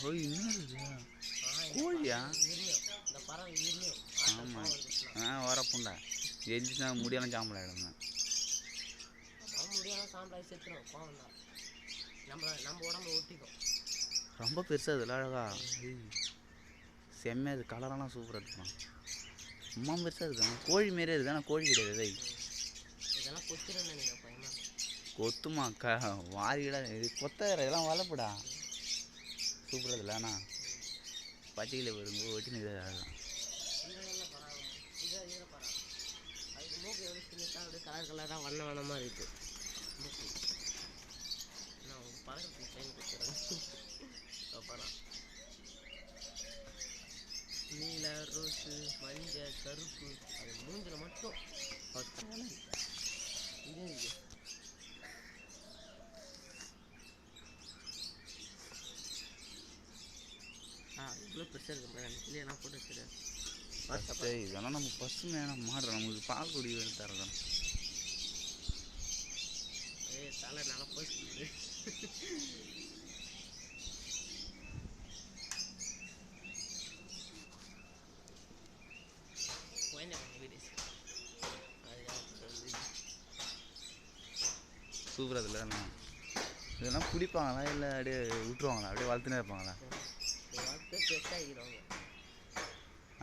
ஓ இன்னும் இருக்குதா கோழியா? இந்த பறவை இருந்தும் ஆமாம் வரப்புண்டா எரிஞ்சுன்னா முடியெல்லாம் சாம்பல் ஆகிடுங்க. முடியெல்லாம் சாம்பலாகி செத்துடும் கோவம் தான். நம்ம உடம்புல ஒட்டிக்கும். ரொம்ப பெருசாக இதில் அழகா செம்மையாக இருக்குது. கலரெல்லாம் சூப்பராக இருக்குமா. அம்மா பெருசாக இருக்குங்க. கோழி மாரியே இருக்குது ஆனால் கோழி கிடையாது. இதெல்லாம் கொத்துறேன்னு நினைக்கிறேன் பயமா. கொத்துமாக்கா வாரிடா இது கொத்தற இதெல்லாம் வளர்ப்புடா சூப்பராக இதில்ல. அண்ணா பச்சையில் வருங்க ஒட்டி நிற்கிறதா அதுக்கு மூக்கு எவ்வளோ சின்னதாக அப்படியே கலர் கலராக வண்ணமாக இருக்குது மூக்கு. நான் அவங்க பறக்கிறதுக்கு ட்ரெயின் கொடுத்துறேன். அப்புறம் நீல ரோஸு மஞ்சள் கருப்பு அது மூஞ்சில் மட்டும் இது இவ்வளோ பெருசாக இருக்கு. இல்லையா போட்டு வச்சுருக்கேன். இதெல்லாம் நம்ம பசுமையான மாடுறோம். நமக்கு பால் குடி வேணும் தரதான். தலை நல்லா போச்சு. சூப்பராக இல்லைண்ணா. இதெல்லாம் பிடிப்பாங்களா இல்லை அப்படியே விட்டுருவாங்களா? அப்படியே வளர்த்துனே இருப்பாங்களா?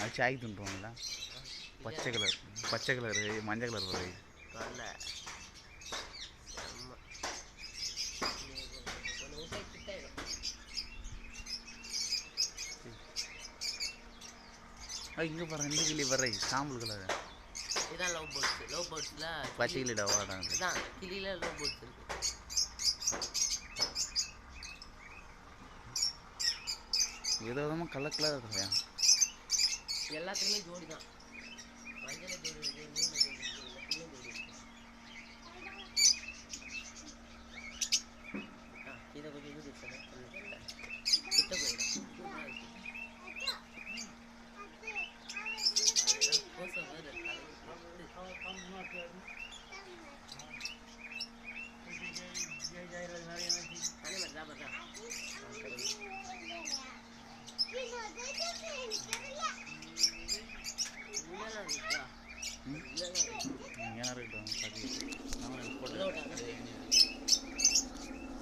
அடிச்சு ஆக்கி தின்றுவாங்களா? பச்சை கலர் மஞ்சள் கலர் வரை இங்கே பாருங்க. இந்த கிளி வர்ற சாம்பல் கலர் இதான் லவ் பேர்ட்ஸ். லவ் பேர்ட்ஸில் பச்சை கிளிடா வாடாங்க. இதுதான் கிளியில் லவ் பேர்ட்ஸ் இருக்குது. விதவிதமாக கலர் கலர் இருக்குல்லையா? எல்லாத்துக்குமே ஜோடி தான். மஞ்சள் ஜோடி இருக்குது, நீல ஜோடி இருக்குது, எல்லாத்துக்குமே ஜோடி இருக்குது. இதை கொஞ்சம் இது கிட்ட போயிடும்.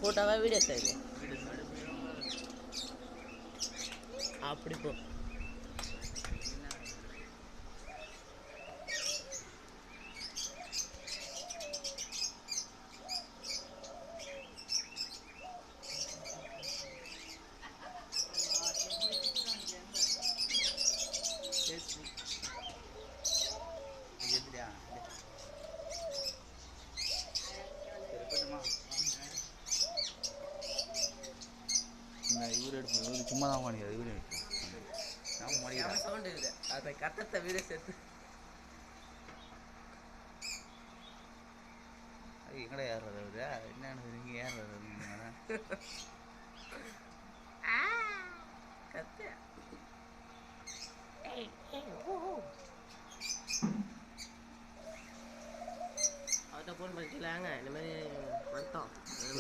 போட்டாவா வீடியோ சார் அப்படி போ. இவர் எடுப்போம். சும்மா தான் பண்ணியாது. இவர் எடுப்போம். சவுண்ட் இருக்குது. அதை கட்டத்தை வீடியோ சேர்த்து எங்கடா ஏறுறது? என்ன ஏறுறது?